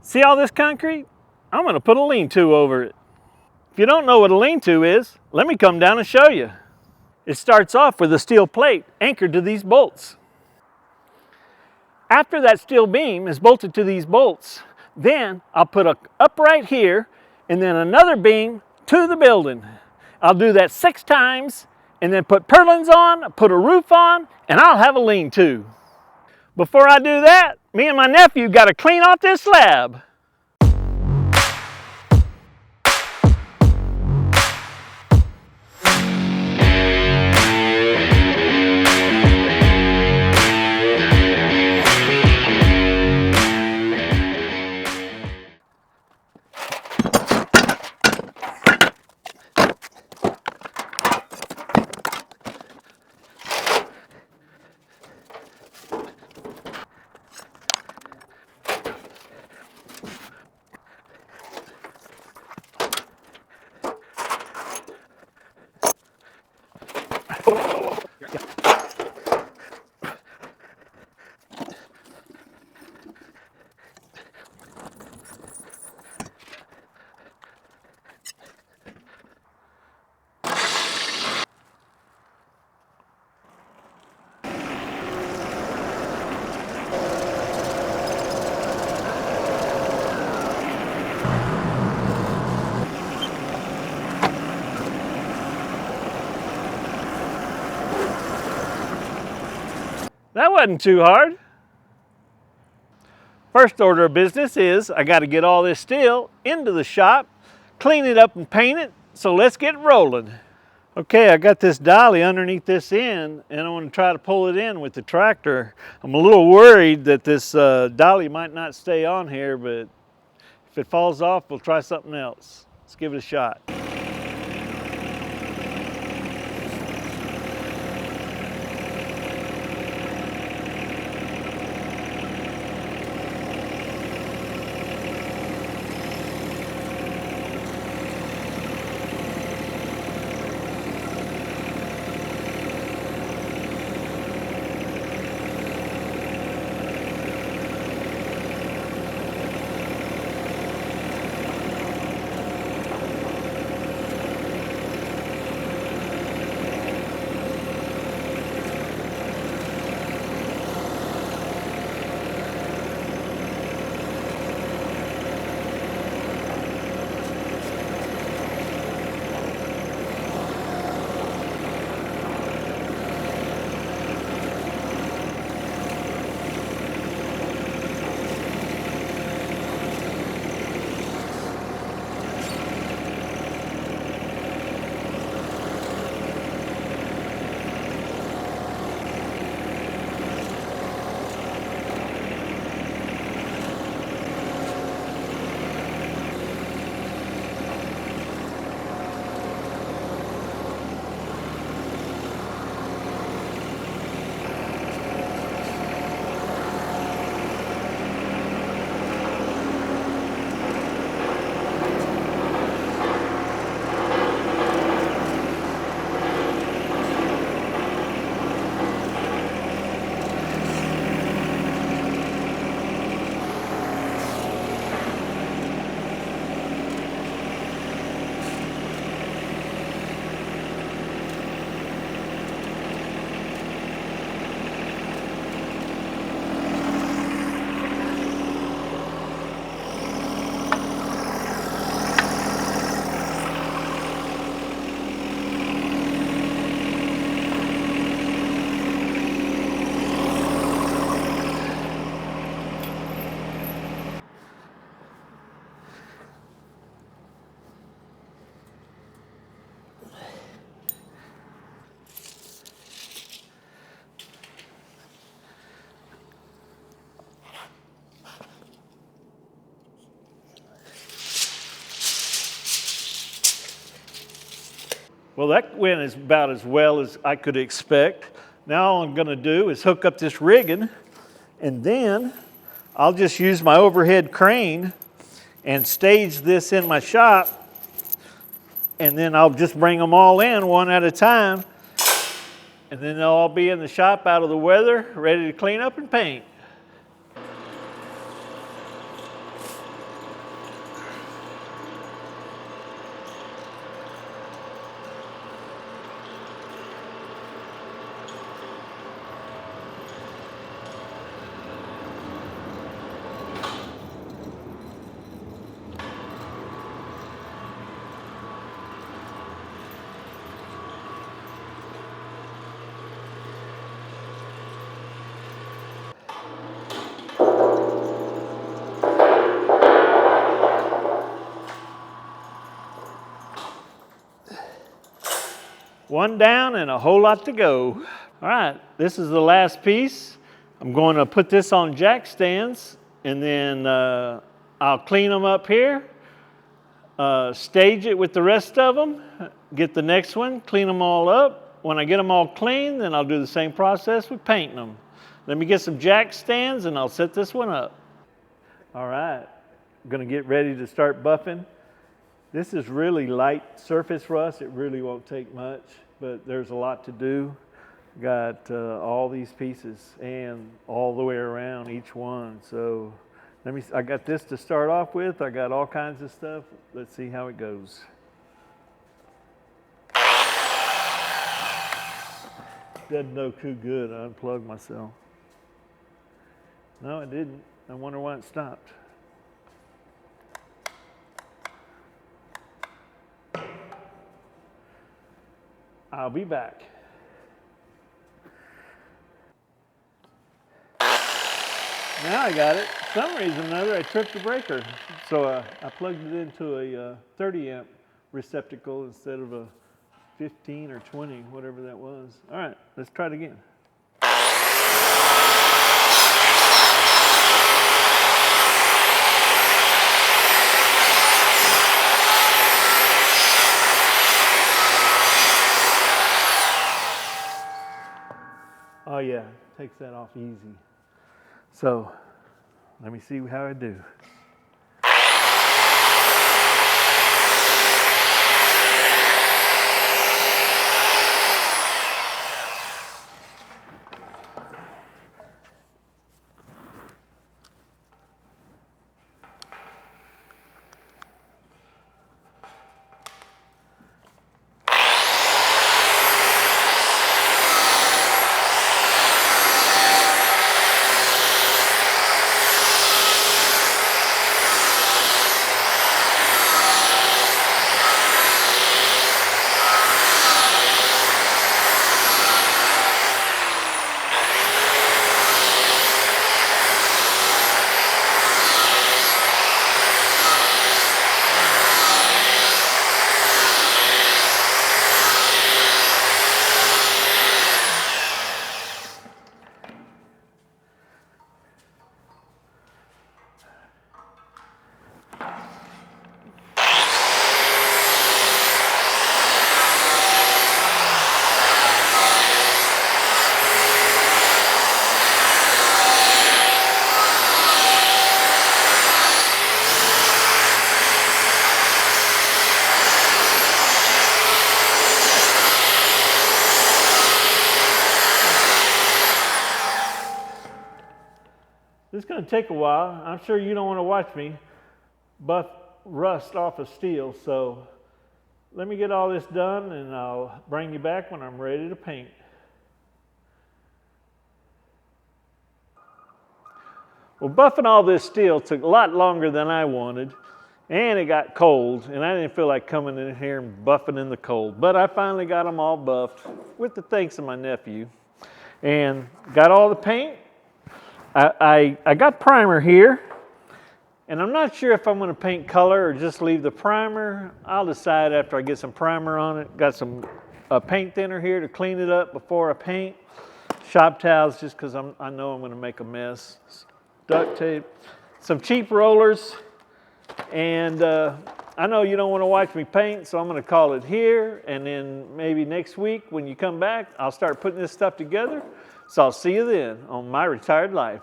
See all this concrete? I'm going to put a lean-to over it. If you don't know what a lean-to is, let me come down and show you. It starts off with a steel plate anchored to these bolts. After that steel beam is bolted to these bolts, then I'll put a upright here and then another beam to the building. I'll do that 6 times and then put purlins on, put a roof on, and I'll have a lean-to. Before I do that, me and my nephew got to clean off this slab. That wasn't too hard. First order of business is I got to get all this steel into the shop, clean it up and paint it, so let's get rolling. Okay, I got this dolly underneath this end and I want to try to pull it in with the tractor. I'm a little worried that this dolly might not stay on here, but if it falls off, we'll try something else. Let's give it a shot. Well, that went about as well as I could expect. Now all I'm going to do is hook up this rigging, and then I'll just use my overhead crane and stage this in my shop, and then I'll just bring them all in one at a time, and then they'll all be in the shop out of the weather, ready to clean up and paint. One down and a whole lot to go. All right, this is the last piece. I'm going to put this on jack stands, and then I'll clean them up here, stage it with the rest of them, get the next one, clean them all up. When I get them all clean, then I'll do the same process with painting them. Let me get some jack stands, and I'll set this one up. All right, I'm going to get ready to start buffing. This is really light surface rust. It really won't take much, but there's a lot to do. Got all these pieces and all the way around each one. So I got this to start off with. I got all kinds of stuff. Let's see how it goes. Doesn't know too good. I unplugged myself. No, it didn't. I wonder why it stopped. I'll be back. Now I got it. For some reason or another, I tripped the breaker. So I plugged it into a 30 amp receptacle instead of a 15 or 20, whatever that was. All right, let's try it again. Oh yeah, takes that off easy. So, let me see how I do. This is going to take a while. I'm sure you don't want to watch me buff rust off of steel, so let me get all this done and I'll bring you back when I'm ready to paint. Well, buffing all this steel took a lot longer than I wanted, and it got cold, and I didn't feel like coming in here and buffing in the cold. But I finally got them all buffed with the thanks of my nephew, and got all the paint. I got primer here, and I'm not sure if I'm going to paint color or just leave the primer. I'll decide after I get some primer on it. Got some paint thinner here to clean it up before I paint. Shop towels just because I know I'm going to make a mess. Duct tape. Some cheap rollers, and I know you don't want to watch me paint, so I'm going to call it here, and then maybe next week when you come back, I'll start putting this stuff together. So I'll see you then on My Retired Life.